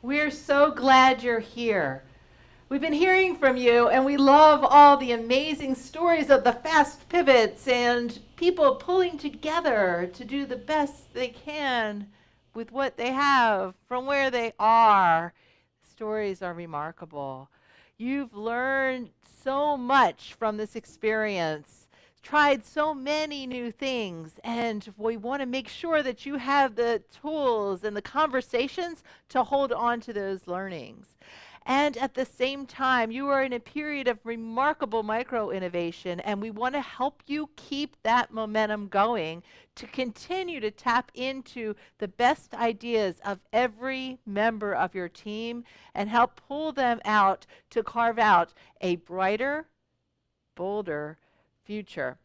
We're so glad you're here. We've been hearing from you, and we love all the amazing stories of the fast pivots and people pulling together to do the best they can with what they have from where they are. Stories are remarkable. You've learned so much from this experience, tried so many new things, and we want to make sure that you have the tools and the conversations to hold on to those learnings. And at the same time, you are in a period of remarkable micro-innovation, and we want to help you keep that momentum going to continue to tap into the best ideas of every member of your team and help pull them out to carve out a brighter, bolder future.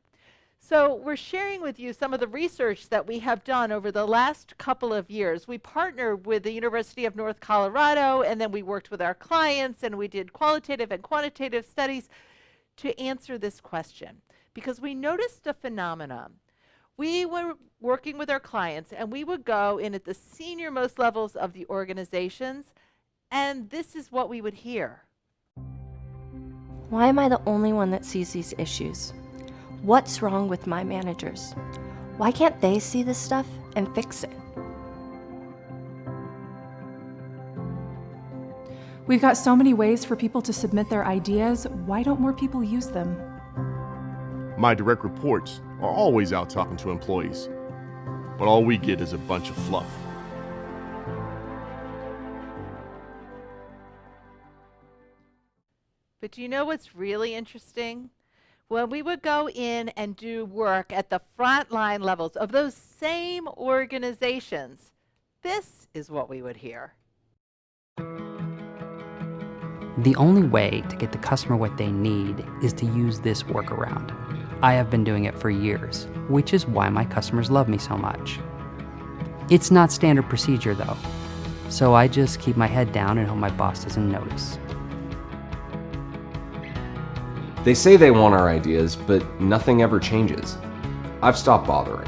So we're sharing with you some of the research that we have done over the last couple of years. We partnered with the University of North Colorado, and then we worked with our clients, and we did qualitative and quantitative studies to answer this question, because we noticed a phenomenon. We were working with our clients, and we would go in at the senior most levels of the organizations, and this is what we would hear. Why am I the only one that sees these issues? What's wrong with my managers? Why can't they see this stuff and fix it? We've got so many ways for people to submit their ideas. Why don't more people use them? My direct reports are always out talking to employees, but all we get is a bunch of fluff. But do you know what's really interesting? When we would go in and do work at the frontline levels of those same organizations, this is what we would hear. The only way to get the customer what they need is to use this workaround. I have been doing it for years, which is why my customers love me so much. It's not standard procedure though, so I just keep my head down and hope my boss doesn't notice. They say they want our ideas, but nothing ever changes. I've stopped bothering.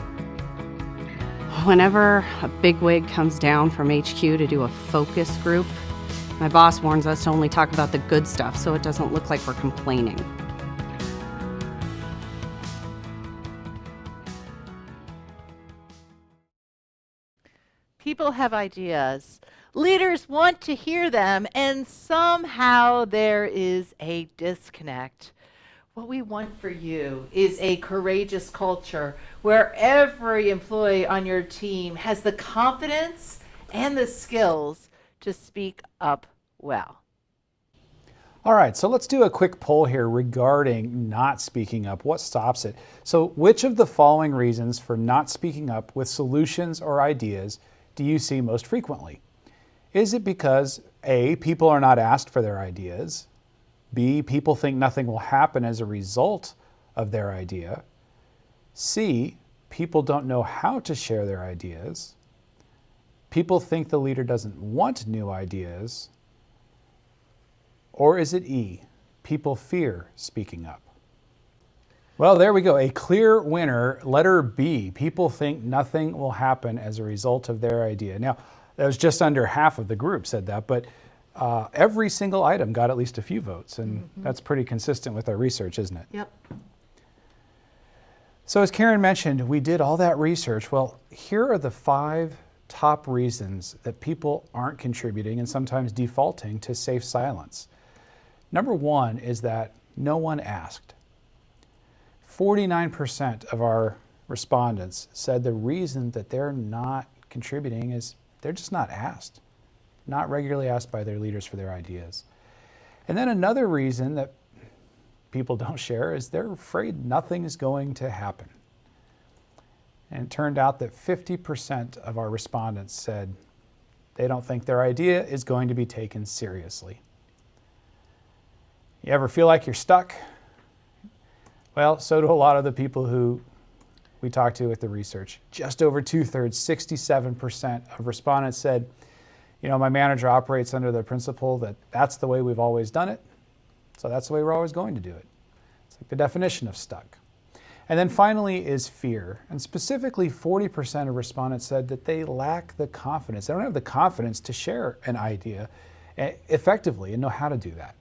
Whenever a bigwig comes down from HQ to do a focus group, my boss warns us to only talk about the good stuff so it doesn't look like we're complaining. People have ideas. Leaders want to hear them, and somehow there is a disconnect. What we want for you is a courageous culture where every employee on your team has the confidence and the skills to speak up well. All right, so let's do a quick poll here regarding not speaking up. What stops it? So which of the following reasons for not speaking up with solutions or ideas do you see most frequently? Is it because A, people are not asked for their ideas? B, people think nothing will happen as a result of their idea? C, people don't know how to share their ideas? People think the leader doesn't want new ideas? Or is it E, people fear speaking up? Well, there we go. A clear winner, letter B. People think nothing will happen as a result of their idea. Now, that was just under half of the group said that, but every single item got at least a few votes, and that's pretty consistent with our research, isn't it? Yep. So as Karin mentioned, we did all that research. Well, here are the 5 top reasons that people aren't contributing and sometimes defaulting to safe silence. Number 1 is that no one asked. 49% of our respondents said the reason that they're not contributing is they're just not asked. Not regularly asked by their leaders for their ideas. And then another reason that people don't share is they're afraid nothing is going to happen. And it turned out that 50% of our respondents said they don't think their idea is going to be taken seriously. You ever feel like you're stuck? Well, so do a lot of the people who we talked to with the research. Just over 2/3, 67% of respondents said, you know, my manager operates under the principle that that's the way we've always done it, so that's the way we're always going to do it. It's like the definition of stuck. And then finally is fear. And specifically 40% of respondents said that they lack the confidence. They don't have the confidence to share an idea effectively and know how to do that.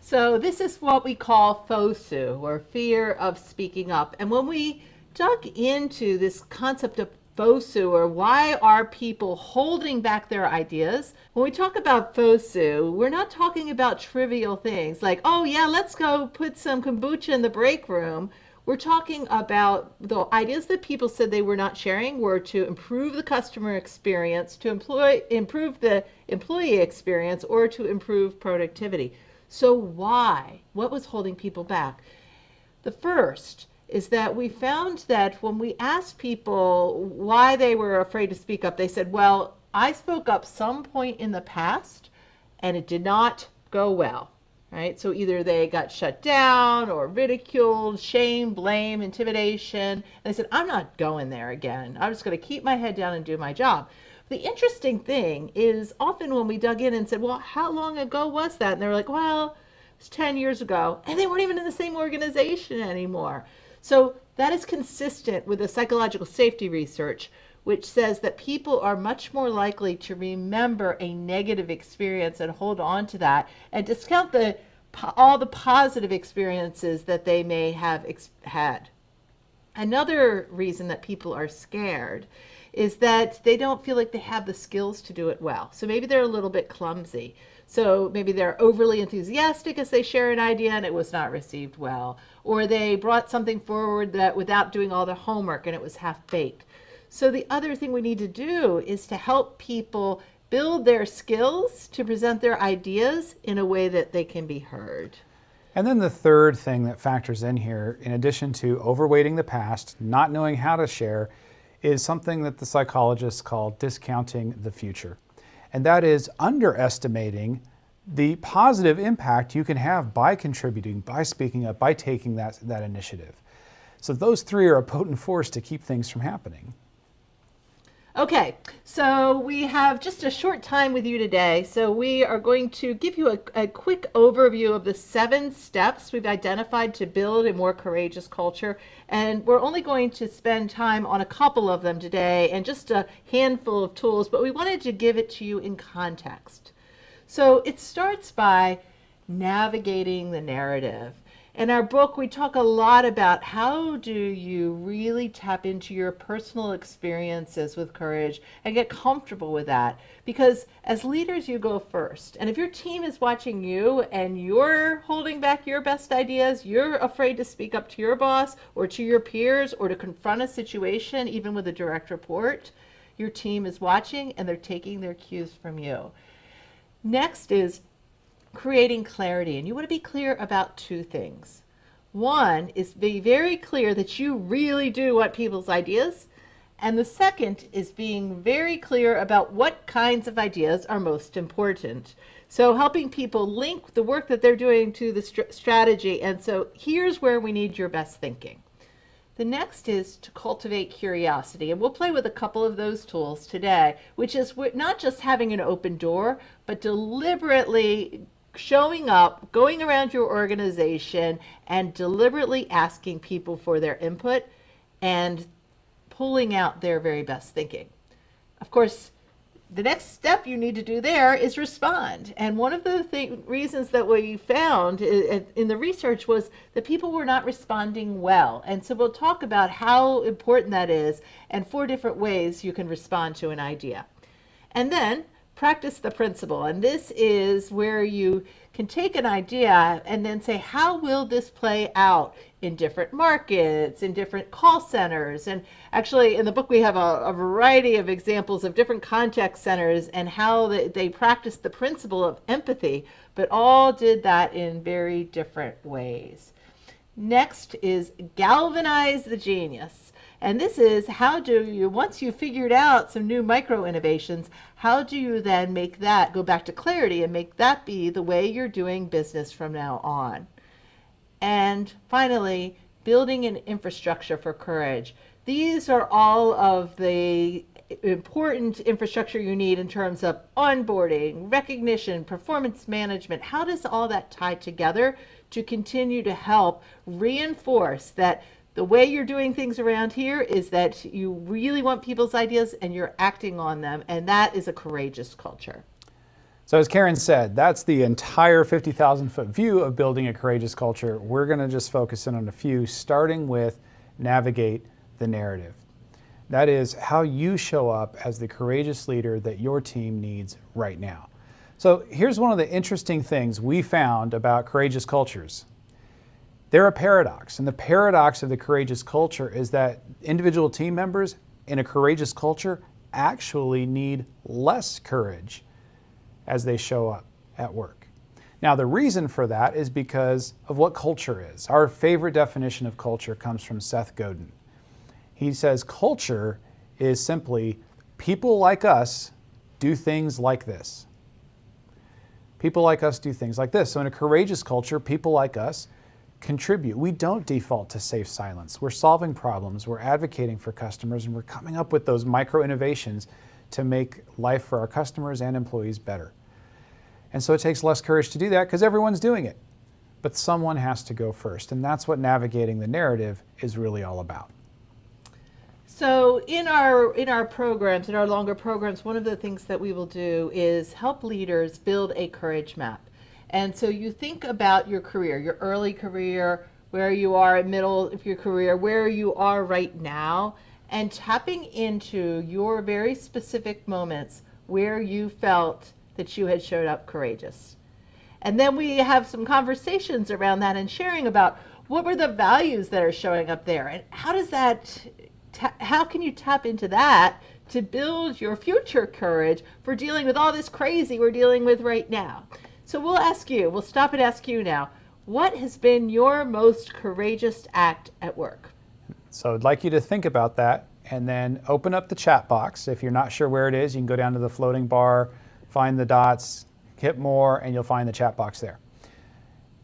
So this is what we call FOSU, or fear of speaking up. And when we dug into this concept of FOSU, or why are people holding back their ideas, when we talk about FOSU, we're not talking about trivial things like, oh yeah, let's go put some kombucha in the break room. We're talking about the ideas that people said they were not sharing were to improve the customer experience, to improve the employee experience, or to improve productivity. So why? What was holding people back? The first is that we found that when we asked people why they were afraid to speak up, they said, well, I spoke up some point in the past and it did not go well, right? So either they got shut down or ridiculed, shame, blame, intimidation. And they said, I'm not going there again. I'm just going to keep my head down and do my job. The interesting thing is often when we dug in and said, well, how long ago was that? And they were like, well, it was 10 years ago. And they weren't even in the same organization anymore. So that is consistent with the psychological safety research, which says that people are much more likely to remember a negative experience and hold on to that and discount all the positive experiences that they may have had. Another reason that people are scared is that they don't feel like they have the skills to do it well. So maybe they're a little bit clumsy. So maybe they're overly enthusiastic as they share an idea and it was not received well. Or they brought something forward that without doing all the homework and it was half-baked. So the other thing we need to do is to help people build their skills to present their ideas in a way that they can be heard. And then the third thing that factors in here, in addition to overweighting the past, not knowing how to share, is something that the psychologists call discounting the future. And that is underestimating the positive impact you can have by contributing, by speaking up, by taking that initiative. So those three are a potent force to keep things from happening. Okay, so we have just a short time with you today. So we are going to give you a quick overview of the 7 steps we've identified to build a more courageous culture. And we're only going to spend time on a couple of them today and just a handful of tools, but we wanted to give it to you in context. So it starts by navigating the narrative. In our book, we talk a lot about how do you really tap into your personal experiences with courage and get comfortable with that. Because as leaders, you go first. And if your team is watching you and you're holding back your best ideas, you're afraid to speak up to your boss or to your peers or to confront a situation, even with a direct report, your team is watching and they're taking their cues from you. Next is creating clarity, and you want to be clear about 2 things. One is be very clear that you really do want people's ideas, and the second is being very clear about what kinds of ideas are most important. So helping people link the work that they're doing to the strategy, and so here's where we need your best thinking. The next is to cultivate curiosity, and we'll play with a couple of those tools today, which is not just having an open door, but deliberately showing up, going around your organization and deliberately asking people for their input and pulling out their very best thinking. Of course, the next step you need to do there is respond. And one of the reasons that we found in the research was that people were not responding well. And so we'll talk about how important that is and 4 different ways you can respond to an idea. And then practice the principle. And this is where you can take an idea and then say, how will this play out in different markets, in different call centers? And actually in the book we have a variety of examples of different contact centers and how they practiced the principle of empathy, but all did that in very different ways. Next is galvanize the genius. And this is how do you, once you've figured out some new micro-innovations, how do you then make that go back to clarity and make that be the way you're doing business from now on? And finally, building an infrastructure for courage. These are all of the important infrastructure you need in terms of onboarding, recognition, performance management. How does all that tie together to continue to help reinforce that the way you're doing things around here is that you really want people's ideas and you're acting on them, and that is a courageous culture. So as Karin said, that's the entire 50,000-foot view of building a courageous culture. We're going to just focus in on a few, starting with navigate the narrative. That is how you show up as the courageous leader that your team needs right now. So here's one of the interesting things we found about courageous cultures. They're a paradox, and the paradox of the courageous culture is that individual team members in a courageous culture actually need less courage as they show up at work. Now, the reason for that is because of what culture is. Our favorite definition of culture comes from Seth Godin. He says culture is simply people like us do things like this. People like us do things like this. So in a courageous culture, people like us contribute. We don't default to safe silence. We're solving problems, we're advocating for customers, and we're coming up with those micro-innovations to make life for our customers and employees better. And so it takes less courage to do that because everyone's doing it. But someone has to go first, and that's what navigating the narrative is really all about. So in our programs, in our longer programs, one of the things that we will do is help leaders build a courage map. And so you think about your career, your early career, where you are at middle of your career, where you are right now, and tapping into your very specific moments where you felt that you had showed up courageous. And then we have some conversations around that and sharing about what were the values that are showing up there, and how does that, how can you tap into that to build your future courage for dealing with all this crazy we're dealing with right now. So we'll stop and ask you now, what has been your most courageous act at work? So I'd like you to think about that and then open up the chat box. If you're not sure where it is, you can go down to the floating bar, find the dots, hit more, and you'll find the chat box there.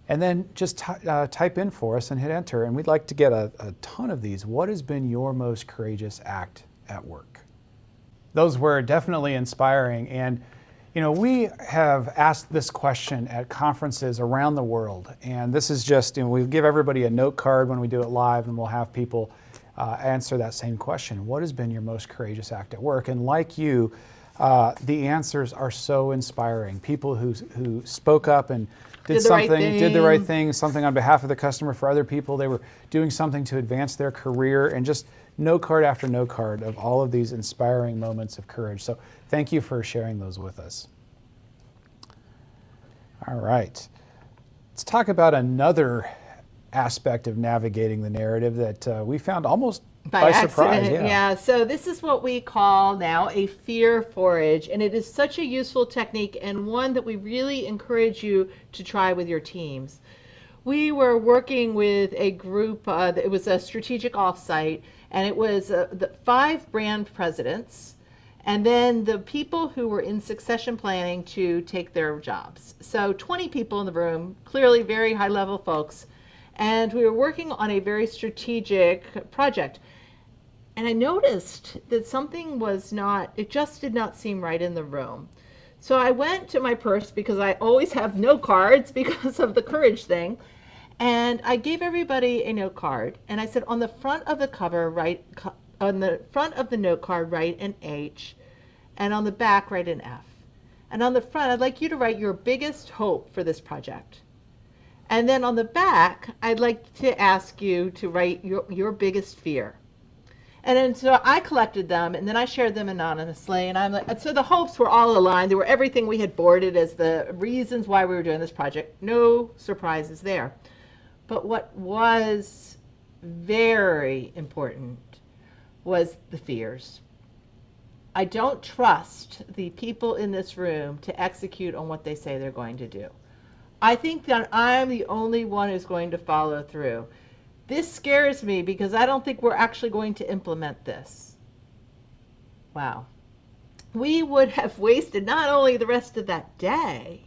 And then just type in for us and hit enter, and we'd like to get a ton of these. What has been your most courageous act at work? Those were definitely inspiring, and we have asked this question at conferences around the world, and this is just, we give everybody a note card when we do it live, and we'll have people answer that same question. What has been your most courageous act at work? And like you, the answers are so inspiring. People who spoke up and did the right thing, something on behalf of the customer for other people. They were doing something to advance their career, and just note card after note card of all of these inspiring moments of courage. So thank you for sharing those with us. All right, let's talk about another aspect of navigating the narrative that we found almost by surprise. Yeah, so this is what we call now a fear forage, and it is such a useful technique and one that we really encourage you to try with your teams. We were working with a group, it was a strategic offsite, and it was the 5 brand presidents, and then the people who were in succession planning to take their jobs. So 20 people in the room, clearly very high-level folks, and we were working on a very strategic project. And I noticed that something it just did not seem right in the room. So I went to my purse, because I always have note cards because of the courage thing, and I gave everybody a note card, and I said, on the front of the cover, on the front of the note card, write an H, and on the back, write an F. And on the front, I'd like you to write your biggest hope for this project. And then on the back, I'd like to ask you to write your biggest fear. And then so I collected them, and then I shared them anonymously. And so the hopes were all aligned. They were everything we had boarded as the reasons why we were doing this project. No surprises there. But what was very important was the fears. I don't trust the people in this room to execute on what they say they're going to do. I think that I'm the only one who's going to follow through. This scares me because I don't think we're actually going to implement this. Wow. We would have wasted not only the rest of that day,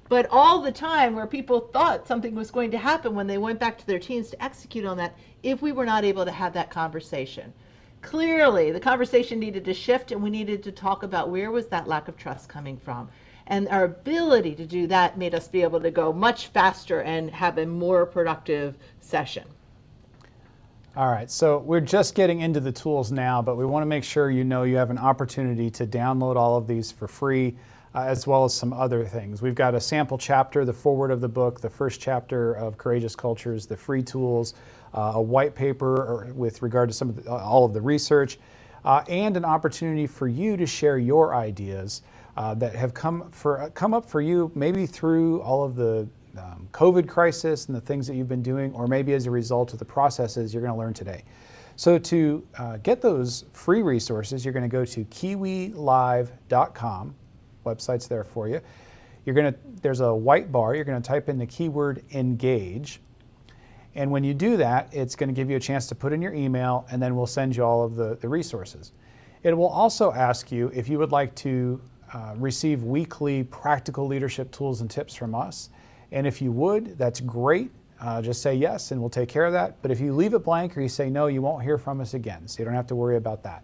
but all the time where people thought something was going to happen when they went back to their teams to execute on that, if we were not able to have that conversation. Clearly, the conversation needed to shift, and we needed to talk about where was that lack of trust coming from. And our ability to do that made us be able to go much faster and have a more productive session. All right, so we're just getting into the tools now, but we want to make sure you know you have an opportunity to download all of these for free, as well as some other things. We've got a sample chapter, the foreword of the book, the first chapter of Courageous Cultures, the free tools, a white paper with regard to some of all of the research, and an opportunity for you to share your ideas that have come up for you maybe through all of the COVID crisis and the things that you've been doing, or maybe as a result of the processes you're going to learn today. So to get those free resources, you're going to go to kiwilive.com. Website's there for you. There's a white bar. You're going to type in the keyword engage. And when you do that, it's going to give you a chance to put in your email, and then we'll send you all of the resources. It will also ask you if you would like to receive weekly practical leadership tools and tips from us. And if you would, that's great. Just say yes, and we'll take care of that. But if you leave it blank or you say no, you won't hear from us again. So you don't have to worry about that.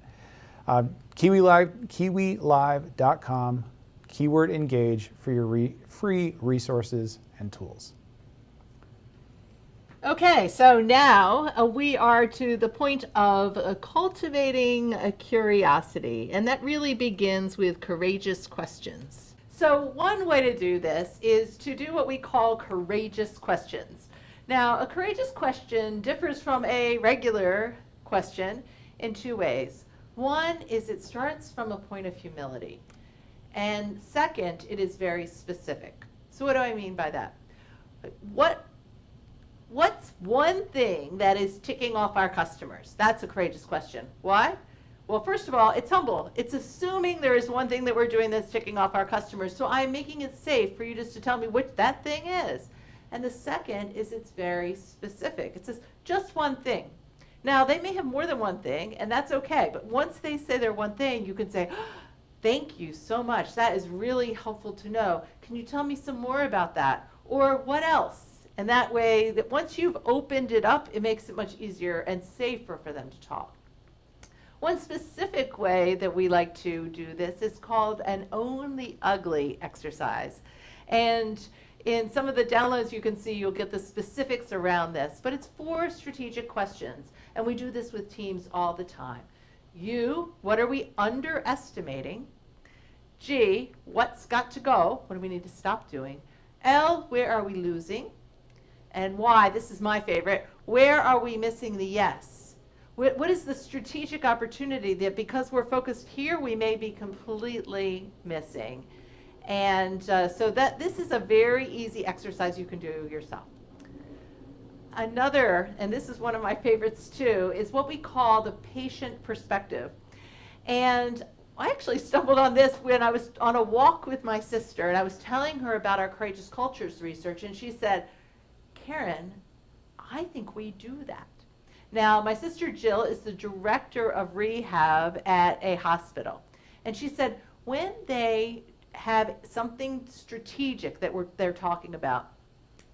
kiwilive.com, keyword engage for your free resources and tools. Okay, so now we are to the point of cultivating a curiosity, and that really begins with courageous questions. So one way to do this is to do what we call courageous questions. Now, a courageous question differs from a regular question in two ways. One is it starts from a point of humility, and second, it is very specific. So what do I mean by that? What's one thing that is ticking off our customers? That's a courageous question. Why? Well, first of all, it's humble. It's assuming there is one thing that we're doing that's ticking off our customers. So I'm making it safe for you just to tell me what that thing is. And the second is it's very specific. It says just one thing. Now, they may have more than one thing, and that's okay. But once they say they're one thing, you can say, oh, thank you so much. That is really helpful to know. Can you tell me some more about that? Or what else? And that way, that once you've opened it up, it makes it much easier and safer for them to talk. One specific way that we like to do this is called an Own the Ugly exercise. And in some of the downloads you can see, you'll get the specifics around this. But it's 4 strategic questions. And we do this with teams all the time. U, what are we underestimating? G, what's got to go? What do we need to stop doing? L, where are we losing? And Y, this is my favorite, where are we missing the yes? What is the strategic opportunity that because we're focused here, we may be completely missing? And so this is a very easy exercise you can do yourself. Another, and this is one of my favorites too, is what we call the patient perspective. And I actually stumbled on this when I was on a walk with my sister, and I was telling her about our Courageous Cultures research, and she said, Karin, I think we do that. Now, my sister Jill is the director of rehab at a hospital. And she said, when they have something strategic that they're talking about,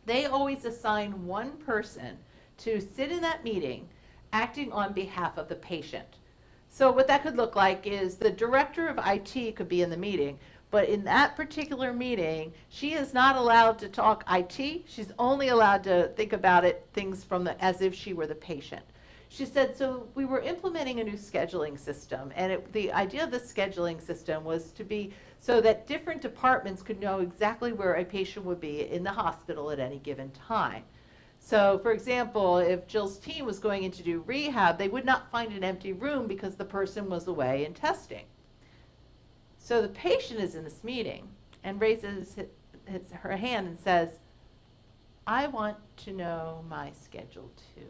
they always assign one person to sit in that meeting acting on behalf of the patient. So what that could look like is the director of IT could be in the meeting, but in that particular meeting, she is not allowed to talk IT. She's only allowed to think about things as if she were the patient. She said, so we were implementing a new scheduling system, and the idea of the scheduling system was to be so that different departments could know exactly where a patient would be in the hospital at any given time. So, for example, if Jill's team was going in to do rehab, they would not find an empty room because the person was away in testing. So the patient is in this meeting and raises her hand and says, I want to know my schedule too.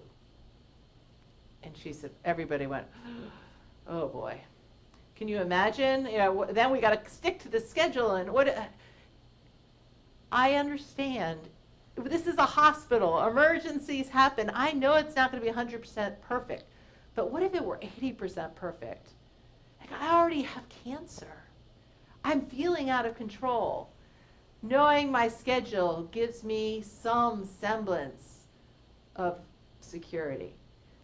And she said, everybody went, oh boy. Can you imagine? Then we got to stick to the schedule. And I understand. This is a hospital. Emergencies happen. I know it's not going to be 100% perfect. But what if it were 80% perfect? Like, I already have cancer. I'm feeling out of control. Knowing my schedule gives me some semblance of security.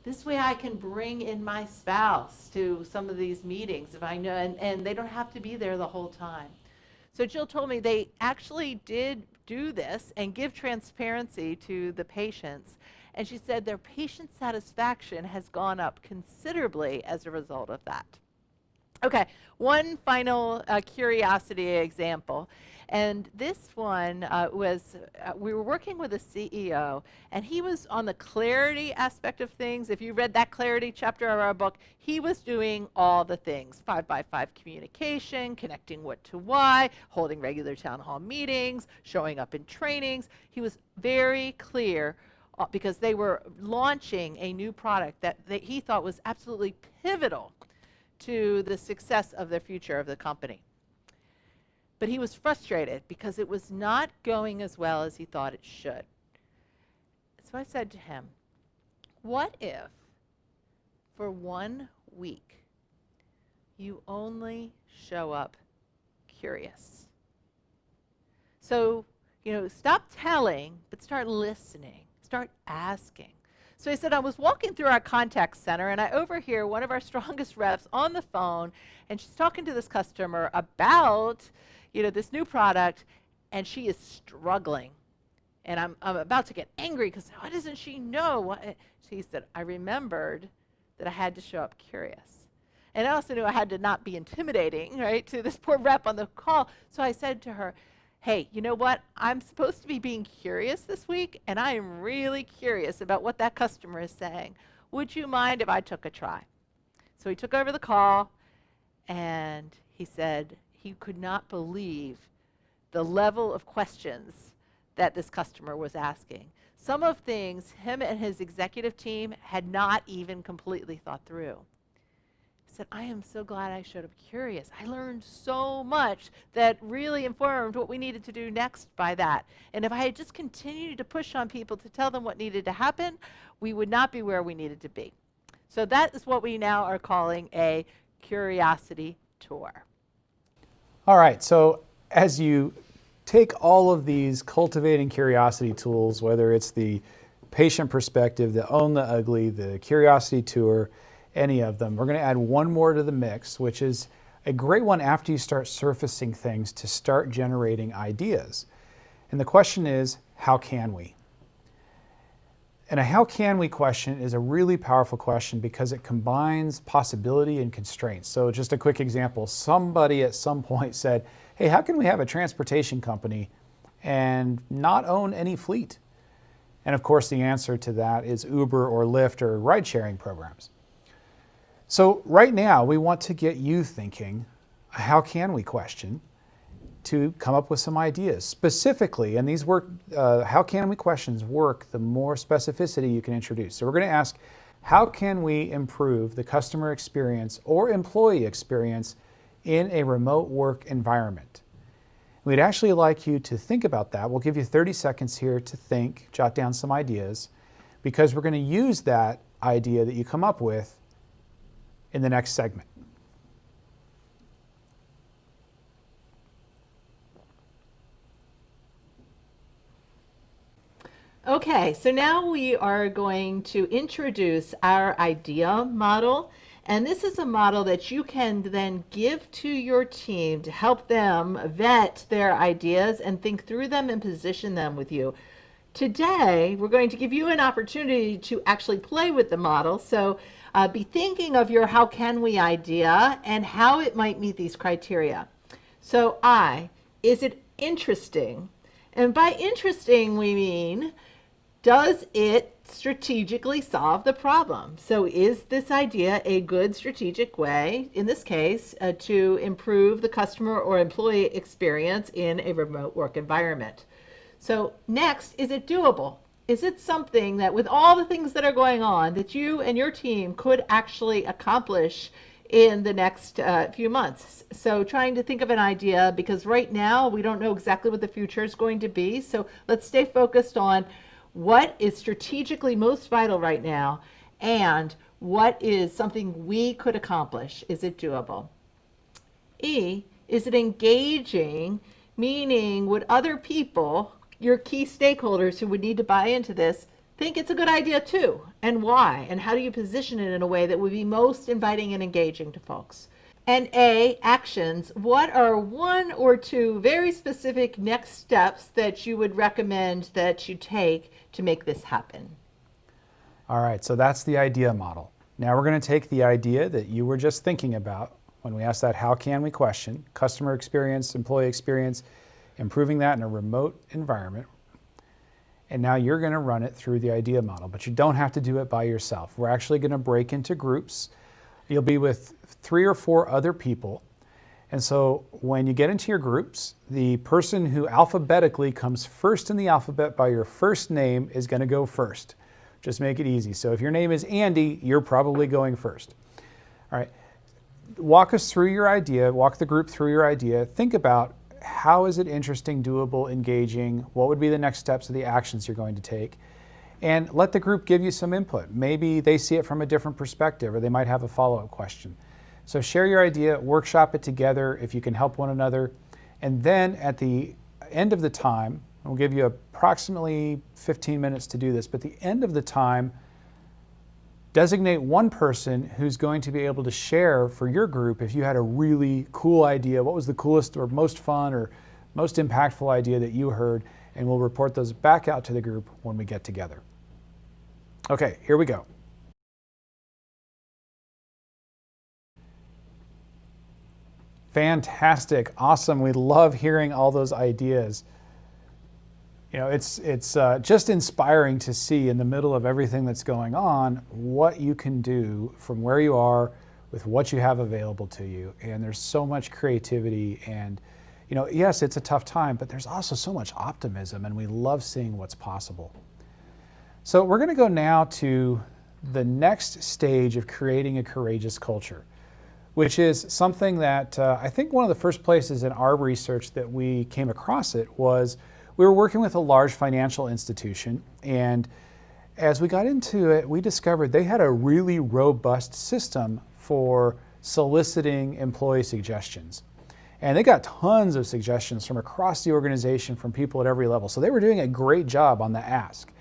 This way I can bring in my spouse to some of these meetings if I know, and they don't have to be there the whole time. So Jill told me they actually did do this and give transparency to the patients. And she said their patient satisfaction has gone up considerably as a result of that. Okay, one final curiosity example. And this one was, we were working with a CEO, and he was on the clarity aspect of things. If you read that clarity chapter of our book, he was doing all the things: 5x5 communication, connecting what to why, holding regular town hall meetings, showing up in trainings. He was very clear because they were launching a new product that he thought was absolutely pivotal to the success of the future of the company. But he was frustrated because it was not going as well as he thought it should. So I said to him, what if for 1 week you only show up curious? So, stop telling, but start listening, start asking. So he said, I was walking through our contact center, and I overhear one of our strongest reps on the phone, and she's talking to this customer about this new product, and she is struggling. And I'm about to get angry because why doesn't she know? She said, I remembered that I had to show up curious. And I also knew I had to not be intimidating, right, to this poor rep on the call. So I said to her, hey, you know what? I'm supposed to be being curious this week, and I am really curious about what that customer is saying. Would you mind if I took a try? So he took over the call, and he said he could not believe the level of questions that this customer was asking. Some of things him and his executive team had not even completely thought through. He said, I am so glad I showed up curious. I learned so much that really informed what we needed to do next by that. And if I had just continued to push on people to tell them what needed to happen, we would not be where we needed to be. So that is what we now are calling a curiosity tour. All right, so as you take all of these cultivating curiosity tools, whether it's the patient perspective, the Own the Ugly, the curiosity tour, any of them, we're going to add one more to the mix, which is a great one after you start surfacing things to start generating ideas. And the question is, how can we? And a how can we question is a really powerful question because it combines possibility and constraints. So just a quick example, somebody at some point said, hey, how can we have a transportation company and not own any fleet? And of course the answer to that is Uber or Lyft or ride-sharing programs. So right now we want to get you thinking, how can we question, to come up with some ideas. Specifically, and these work, how can we questions work the more specificity you can introduce. So we're going to ask, how can we improve the customer experience or employee experience in a remote work environment? We'd actually like you to think about that. We'll give you 30 seconds here to think, jot down some ideas, because we're going to use that idea that you come up with in the next segment. Okay, so now we are going to introduce our I.D.E.A model. And this is a model that you can then give to your team to help them vet their ideas and think through them and position them with you. Today, we're going to give you an opportunity to actually play with the model. So be thinking of your how can we idea and how it might meet these criteria. So is it interesting? And by interesting, we mean, does it strategically solve the problem? So is this idea a good strategic way, in this case, to improve the customer or employee experience in a remote work environment? So next, is it doable? Is it something that with all the things that are going on that you and your team could actually accomplish in the next few months? So trying to think of an idea, because right now we don't know exactly what the future is going to be. So let's stay focused on what is strategically most vital right now, and what is something we could accomplish? Is it doable? E, is it engaging? Meaning, would other people, your key stakeholders who would need to buy into this, think it's a good idea too, and why, and how do you position it in a way that would be most inviting and engaging to folks. And A, actions. What are one or two very specific next steps that you would recommend that you take to make this happen? All right, so that's the idea model. Now we're going to take the idea that you were just thinking about when we asked that how can we question, customer experience, employee experience, improving that in a remote environment. And now you're going to run it through the idea model, but you don't have to do it by yourself. We're actually going to break into groups. You'll be with 3 or 4 other people. And so when you get into your groups, the person who alphabetically comes first in the alphabet by your first name is going to go first. Just make it easy. So if your name is Andy, you're probably going first. All right. Walk us through your idea, walk the group through your idea. Think about how is it interesting, doable, engaging? What would be the next steps of the actions you're going to take? And let the group give you some input. Maybe they see it from a different perspective, or they might have a follow-up question. So share your idea, workshop it together if you can help one another. And then at the end of the time, we'll give you approximately 15 minutes to do this, but at the end of the time, designate one person who's going to be able to share for your group if you had a really cool idea, what was the coolest or most fun or most impactful idea that you heard, and we'll report those back out to the group when we get together. Okay, here we go. Fantastic, awesome. We love hearing all those ideas. You know, it's just inspiring to see in the middle of everything that's going on what you can do from where you are with what you have available to you. And there's so much creativity and, you know, yes, it's a tough time, but there's also so much optimism and we love seeing what's possible. So we're going to go now to the next stage of creating a courageous culture, which is something that I think one of the first places in our research that we came across it was we were working with a large financial institution, and as we got into it, we discovered they had a really robust system for soliciting employee suggestions. And they got tons of suggestions from across the organization from people at every level. So they were doing a great job on the ask.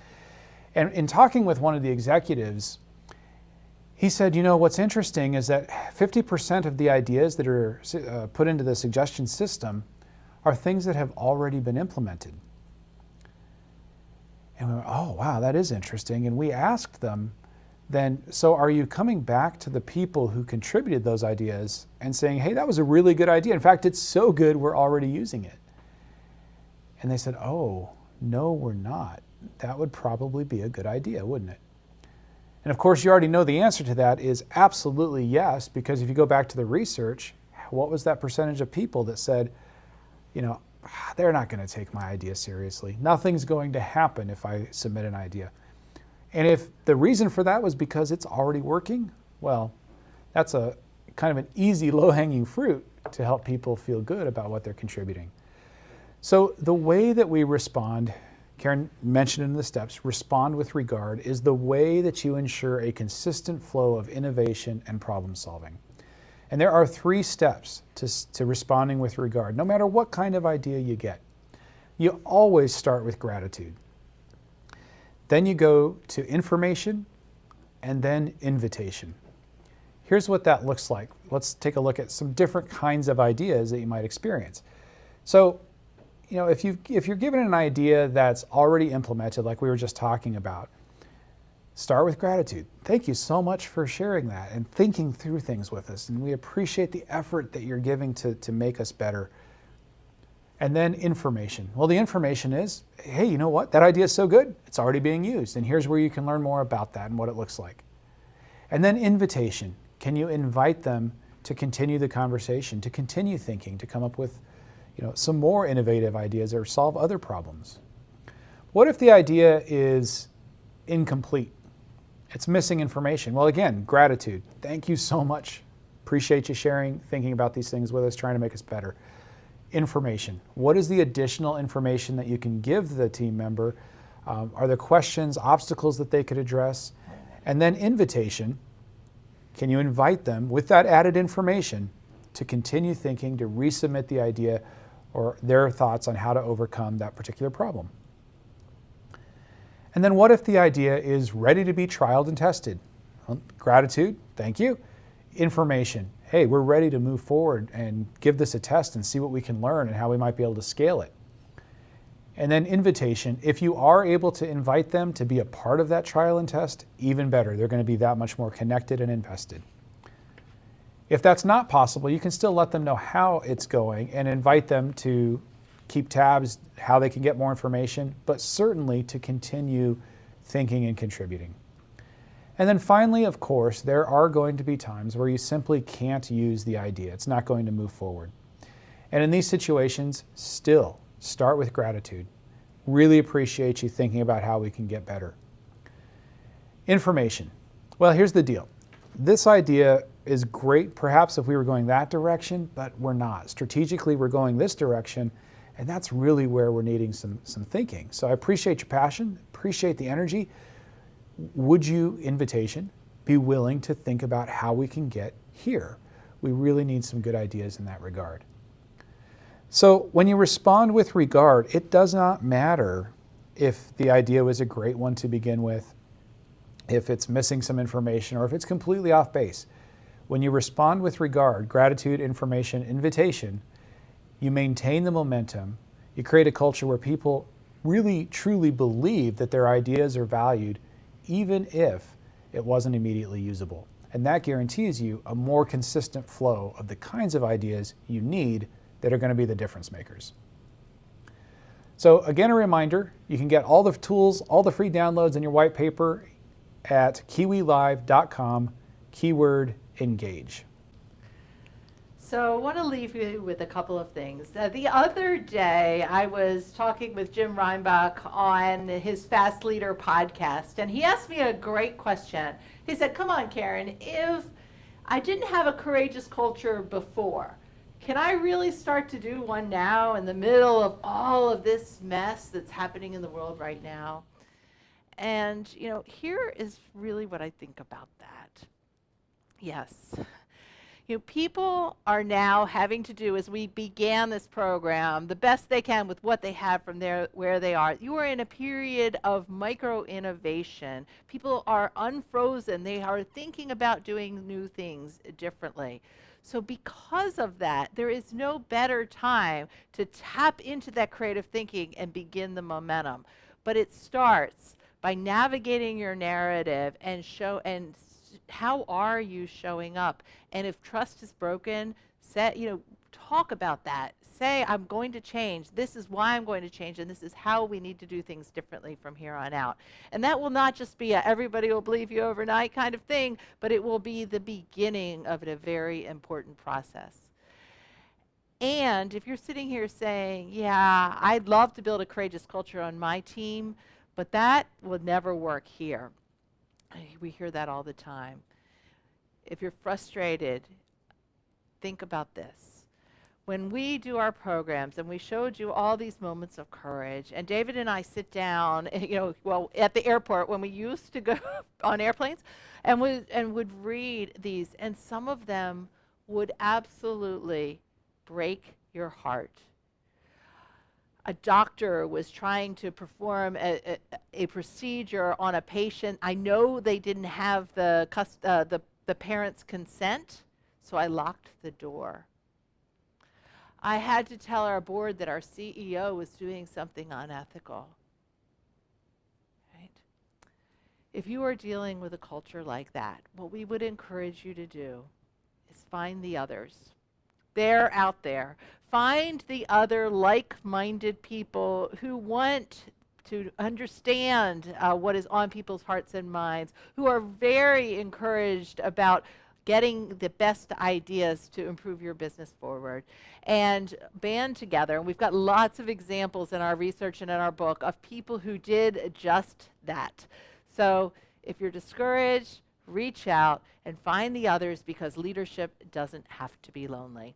And in talking with one of the executives, he said, you know, what's interesting is that 50% of the ideas that are put into the suggestion system are things that have already been implemented. And we went, oh, wow, that is interesting. And we asked them, then, so are you coming back to the people who contributed those ideas and saying, hey, that was a really good idea. In fact, it's so good, we're already using it. And they said, oh, no, we're not. That would probably be a good idea, wouldn't it? And of course, you already know the answer to that is absolutely yes, because if you go back to the research, what was that percentage of people that said, you know, they're not going to take my idea seriously. Nothing's going to happen if I submit an idea. And if the reason for that was because it's already working, well, that's a kind of an easy low-hanging fruit to help people feel good about what they're contributing. So the way that we respond, Karin mentioned in the steps, respond with regard, is the way that you ensure a consistent flow of innovation and problem solving. And there are 3 steps to responding with regard, no matter what kind of idea you get. You always start with gratitude. Then you go to information and then invitation. Here's what that looks like. Let's take a look at some different kinds of ideas that you might experience. So, you know, if you're given an idea that's already implemented, like we were just talking about, start with gratitude. Thank you so much for sharing that and thinking through things with us. And we appreciate the effort that you're giving to make us better. And then information. Well, the information is, hey, you know what? That idea is so good. It's already being used. And here's where you can learn more about that and what it looks like. And then invitation. Can you invite them to continue the conversation, to continue thinking, to come up with, you know, some more innovative ideas or solve other problems? What if the idea is incomplete? It's missing information. Well, again, gratitude. Thank you so much. Appreciate you sharing, thinking about these things with us, trying to make us better. Information. What is the additional information that you can give the team member? Are there questions, obstacles that they could address? And then invitation. Can you invite them with that added information to continue thinking, to resubmit the idea or their thoughts on how to overcome that particular problem? And then what if the idea is ready to be trialed and tested? Well, gratitude, thank you. Information, hey, we're ready to move forward and give this a test and see what we can learn and how we might be able to scale it. And then invitation, if you are able to invite them to be a part of that trial and test, even better. They're going to be that much more connected and invested. If that's not possible, you can still let them know how it's going and invite them to keep tabs, how they can get more information, but certainly to continue thinking and contributing. And then finally, of course, there are going to be times where you simply can't use the idea. It's not going to move forward. And in these situations, still start with gratitude. Really appreciate you thinking about how we can get better. Information. Well, here's the deal. This idea is great perhaps if we were going that direction, but we're not. Strategically, we're going this direction, and that's really where we're needing some thinking. So I appreciate your passion, appreciate the energy. Would you, invitation, be willing to think about how we can get here? We really need some good ideas in that regard. So when you respond with regard, it does not matter if the idea was a great one to begin with, if it's missing some information, or if it's completely off base. When you respond with regard, gratitude, information, invitation, you maintain the momentum, you create a culture where people really truly believe that their ideas are valued, even if it wasn't immediately usable. And that guarantees you a more consistent flow of the kinds of ideas you need that are going to be the difference makers. So again, a reminder, you can get all the tools, all the free downloads in your white paper at kiwilive.com, keyword engage. So I want to leave you with a couple of things. The other day, I was talking with Jim Reinbach on his Fast Leader podcast, and he asked me a great question. He said, come on, Karin, if I didn't have a courageous culture before, can I really start to do one now in the middle of all of this mess that's happening in the world right now? And, you know, here is really what I think about that. Yes. You know, people are now having to do, as we began this program, the best they can with what they have from where they are. You are in a period of micro-innovation. People are unfrozen. They are thinking about doing new things differently. So because of that, there is no better time to tap into that creative thinking and begin the momentum. But it starts by navigating your narrative and how are you showing up? And if trust is broken, talk about that. Say, I'm going to change. This is why I'm going to change, and this is how we need to do things differently from here on out. And that will not just be a everybody will believe you overnight kind of thing, but it will be the beginning of a very important process. And if you're sitting here saying, yeah, I'd love to build a courageous culture on my team, but that will never work here. We hear that all the time. If you're frustrated, think about this. When we do our programs, and we showed you all these moments of courage, and David and I sit down, at the airport when we used to go on airplanes, and would read these, and some of them would absolutely break your heart. A doctor was trying to perform a procedure on a patient. I know they didn't have the parent's consent, so I locked the door. I had to tell our board that our CEO was doing something unethical. Right? If you are dealing with a culture like that, what we would encourage you to do is find the others. They're out there. Find the other like-minded people who want to understand what is on people's hearts and minds, who are very encouraged about getting the best ideas to improve your business forward, and band together. And we've got lots of examples in our research and in our book of people who did just that. So if you're discouraged, reach out and find the others, because leadership doesn't have to be lonely.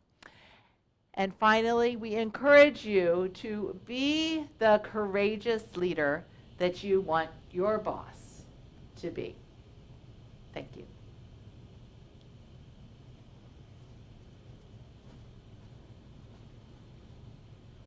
And finally, we encourage you to be the courageous leader that you want your boss to be. Thank you.